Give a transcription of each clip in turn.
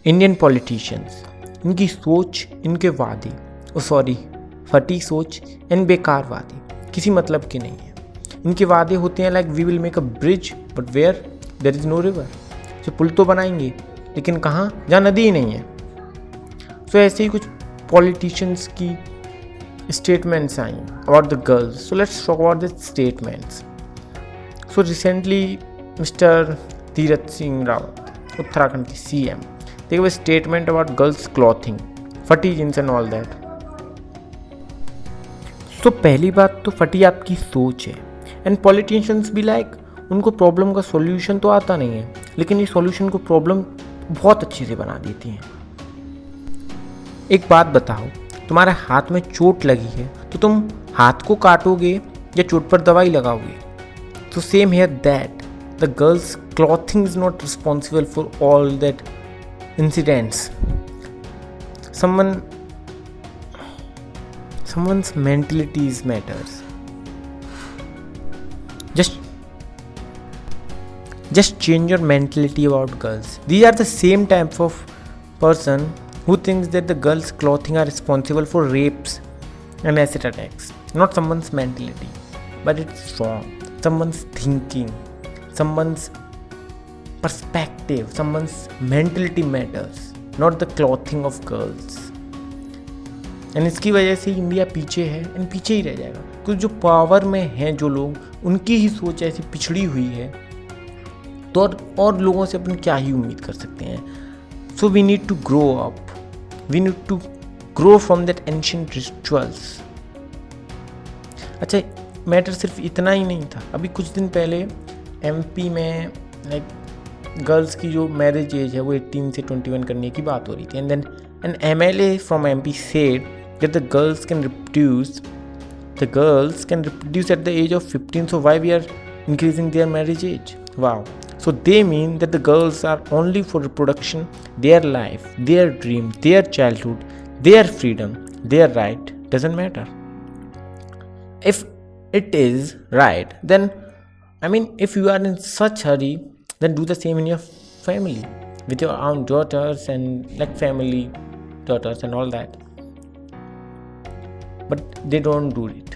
Indian politicians, इनकी सोच, इनके वादे, फटी सोच एंड बेकार वादे किसी मतलब के नहीं है। इनके वादे होते हैं like we will make a bridge but where there is no river. जो पुल तो बनाएंगे लेकिन कहाँ, जहाँ नदी ही नहीं है। सो ऐसे ही कुछ पॉलिटिशियंस की statements I about the girls. So let's talk about the statements. So recently mister Tirath Singh Rawat, Uttarakhand के CM, they gave a statement about girls clothing, फटी जींस एंड ऑल दैट। तो पहली बात तो फटी आपकी सोच है। एंड पॉलिटिशियंस भी लाइक उनको प्रॉब्लम का सॉल्यूशन तो आता नहीं है, लेकिन इस सॉल्यूशन को प्रॉब्लम बहुत अच्छे से बना देती हैं। एक बात बताओ, तुम्हारे हाथ में चोट लगी है तो तुम हाथ को काटोगे या चोट पर दवाई लगाओगे? तो same here that the girls clothing is not responsible for all that incidents. Someone's mentality matters. Just change your mentality about girls. These are the same type of person who thinks that the girls' clothing are responsible for rapes and acid attacks. Not someone's mentality, but it's wrong. Someone's thinking, someone's perspective, someone's mentality matters, not the clothing of girls. And इसकी वजह से India पीछे है एंड पीछे ही रह जाएगा। कुछ जो पावर में हैं जो लोग, उनकी ही सोच ऐसी पिछड़ी हुई है, तो और लोगों से अपन क्या ही उम्मीद कर सकते हैं। So we need to grow up, we need to grow from that ancient rituals. अच्छा, मैटर सिर्फ इतना ही नहीं था। अभी कुछ दिन पहले MP में लाइक गर्ल्स की जो मैरिज एज है वो 18 से 21 करने की बात हो रही थी। And then an MLA from MP said that the girls can reproduce at the age of 15, so why we are increasing their marriage age? Wow. So they mean that the girls are only for reproduction, their life, their dream, their childhood, their freedom, their right doesn't matter. If it is right, then if you are in such hurry, then do the same in your family with your own daughters and like family daughters and all that. But they don't do it.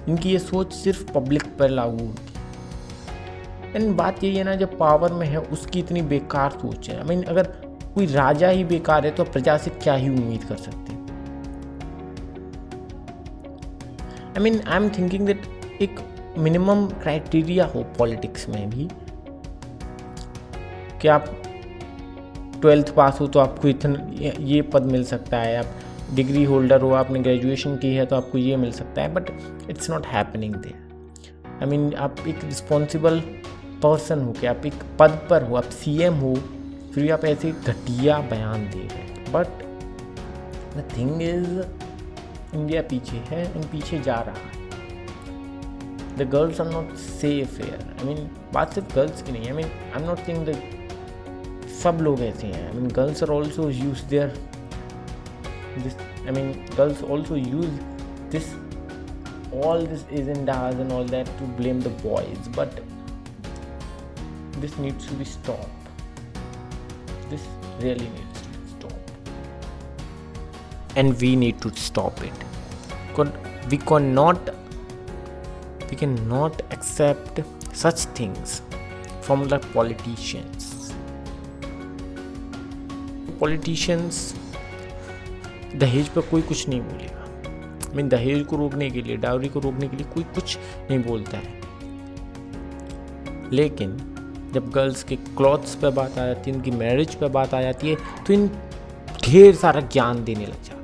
इनकी ये सोच सिर्फ public पर लागू होती है। And बात यही है ना, जब पावर में है उसकी इतनी बेकार सोच है। अगर कोई राजा ही बेकार है तो प्रजा से क्या ही उम्मीद कर सकते हैं। आई एम थिंकिंग दैट एक मिनिमम क्राइटेरिया हो पॉलिटिक्स में भी कि आप 12th पास हो तो आपको इतना ये पद मिल सकता है, आप डिग्री होल्डर हो, आपने ग्रेजुएशन की है तो आपको ये मिल सकता है। But it's not happening there. आप एक रिस्पॉन्सिबल पर्सन हो कि आप एक पद पर हो, आप CM हो, फिर आप ऐसे घटिया बयान दे रहे हैं। But the thing is India पीछे है एंड पीछे जा रहा है। The girls are not safe here. बात सिर्फ गर्ल्स की नहीं है। I am not think that सब लोग ऐसे हैं। Girls are also use girls also use this all this agendas and all that to blame the boys, but this needs to be stopped. This really needs to be stopped, and we need to stop it. We cannot accept such things from the politicians. दहेज पर कोई कुछ नहीं बोलेगा। दहेज को रोकने के लिए, डाउरी को रोकने के लिए कोई कुछ नहीं बोलता है। लेकिन जब गर्ल्स के क्लॉथ्स पे बात आ जाती है, उनकी मैरिज पे बात आ जाती है, तो इन ढेर सारा ज्ञान देने लग जाते हैं।